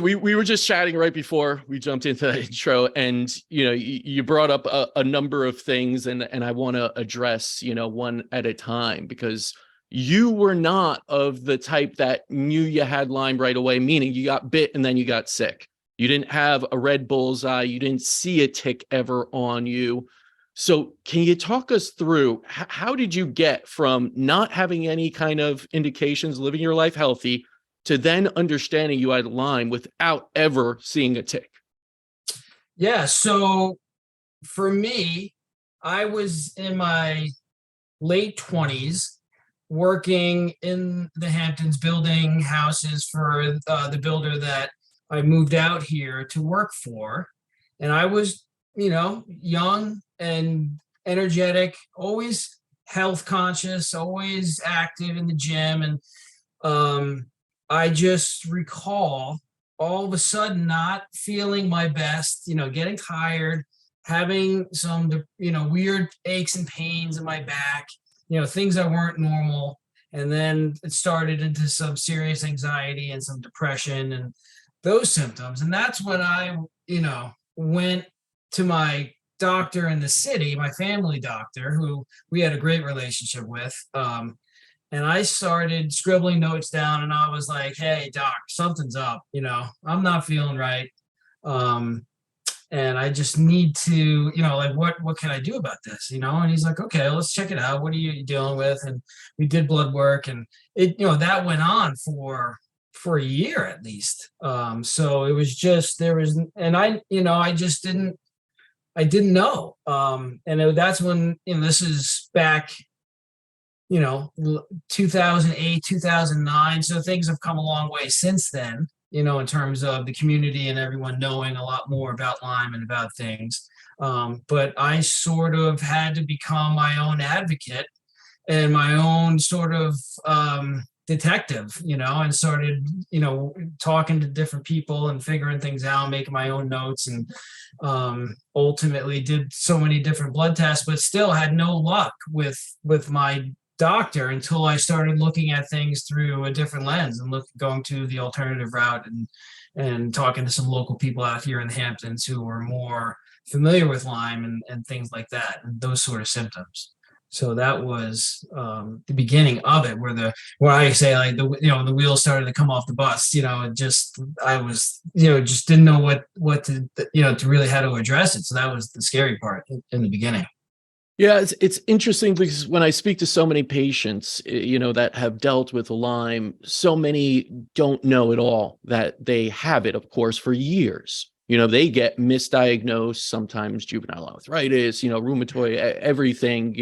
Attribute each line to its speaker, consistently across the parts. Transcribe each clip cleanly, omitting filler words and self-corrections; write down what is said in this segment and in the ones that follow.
Speaker 1: We were just chatting right before we jumped into the intro, and you brought up a number of things, and I want to address one at a time, because you were not of the type that knew you had Lyme right away, meaning you got bit and then you got sick. You didn't have a red bullseye. You didn't see a tick ever on you. So can you talk us through how did you get from not having any kind of indications, living your life healthy, to then understanding you had Lyme without ever seeing a tick?
Speaker 2: Yeah. So for me, I was in my late 20s working in the Hamptons, building houses for the builder that I moved out here to work for. And I was, young and energetic, always health conscious, always active in the gym. And I just recall all of a sudden not feeling my best, getting tired, having some, weird aches and pains in my back, things that weren't normal. And then it started into some serious anxiety and some depression and those symptoms. And that's when I, went to my doctor in the city, my family doctor, who we had a great relationship with. And I started scribbling notes down, and I was like, "Hey, doc, something's up. I'm not feeling right. And I just need to, like, what can I do about this? And he's like, okay, let's check it out. What are you dealing with? And we did blood work, and it, that went on for a year at least. So it was just, and I just I didn't know. That's when, this is back, 2008, 2009. So things have come a long way since then, in terms of the community and everyone knowing a lot more about Lyme and about things. But I sort of had to become my own advocate and my own sort of detective, and started, talking to different people and figuring things out, making my own notes, and ultimately did so many different blood tests, but still had no luck with my doctor until I started looking at things through a different lens and going to the alternative route and talking to some local people out here in the Hamptons who were more familiar with Lyme and things like that, and those sort of symptoms. So that was the beginning of it, where I say, like, the wheels started to come off the bus. I was, just didn't know what to, to really how to address it. So that was the scary part in the beginning.
Speaker 1: Yeah, it's interesting, because when I speak to so many patients, that have dealt with Lyme, so many don't know at all that they have it, of course, for years. They get misdiagnosed, sometimes juvenile arthritis, rheumatoid, everything,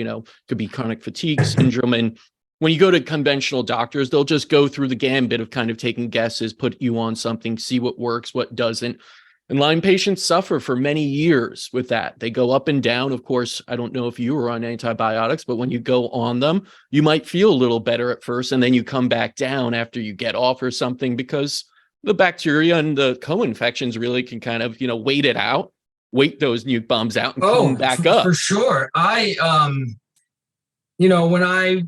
Speaker 1: could be chronic fatigue syndrome. And when you go to conventional doctors, they'll just go through the gambit of kind of taking guesses, put you on something, see what works, what doesn't. And Lyme patients suffer for many years with that. They go up and down. Of course, I don't know if you were on antibiotics, but when you go on them, you might feel a little better at first, and then you come back down after you get off or something, because the bacteria and the co-infections really can kind of, wait it out, wait those nuke bombs out, and come back up.
Speaker 2: For sure. When I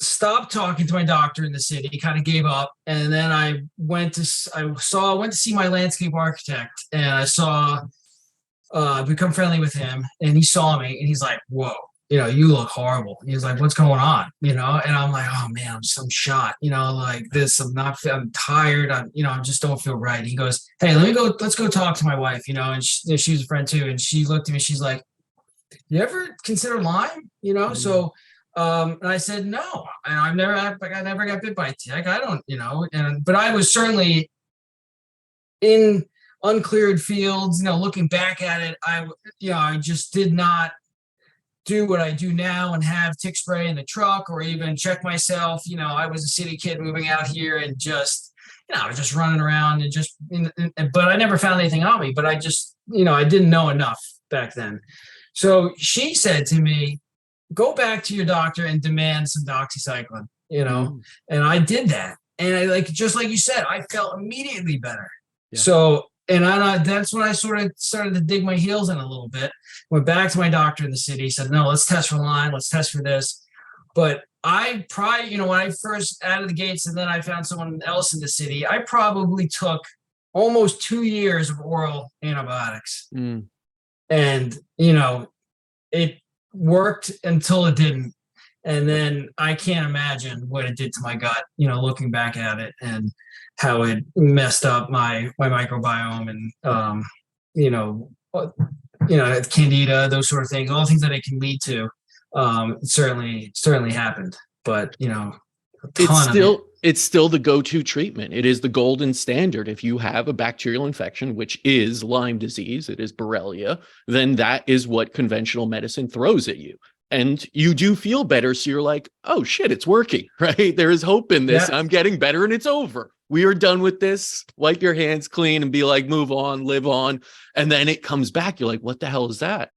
Speaker 2: stopped talking to my doctor in the city, kind of gave up, and then I went to see my landscape architect, and I become friendly with him, and he saw me, and he's like, "Whoa, you look horrible." He's like, "What's going on?" And I'm like, "Oh man, I'm shot, like this. I'm tired. I just don't feel right." He goes, "Hey, let's go talk to my wife," and she's a friend too, and she looked at me, she's like, "You ever consider Lyme?"
Speaker 1: Mm-hmm.
Speaker 2: So and I said, "No, and I never got bit by a tick. I don't, but I was certainly in uncleared fields, looking back at it, I just did not do what I do now and have tick spray in the truck or even check myself. I was a city kid moving out here, and just, I was just running around and just, but I never found anything on me, but I just, I didn't know enough back then." So she said to me, "Go back to your doctor and demand some doxycycline," and I did that. And just like you said, I felt immediately better. Yeah. So, and that's when I sort of started to dig my heels in a little bit. Went back to my doctor in the city, said, "No, let's test for Lyme. Let's test for this." But I probably, when I first out of the gates and then I found someone else in the city, I probably took almost 2 years of oral antibiotics.
Speaker 1: Mm.
Speaker 2: And, it worked until it didn't. And then I can't imagine what it did to my gut, looking back at it and how it messed up my microbiome and, candida, those sort of things, all things that it can lead to. Certainly happened, but a
Speaker 1: It's
Speaker 2: ton of it.
Speaker 1: still the go-to treatment. It is the golden standard. If you have a bacterial infection, which is Lyme disease, it is Borrelia, then that is what conventional medicine throws at you. And you do feel better. So you're like, oh shit, it's working, right? There is hope in this.
Speaker 2: Yeah.
Speaker 1: I'm getting better and it's over. We are done with this. Wipe your hands clean and be like, move on, live on. And then it comes back. You're like, what the hell is that?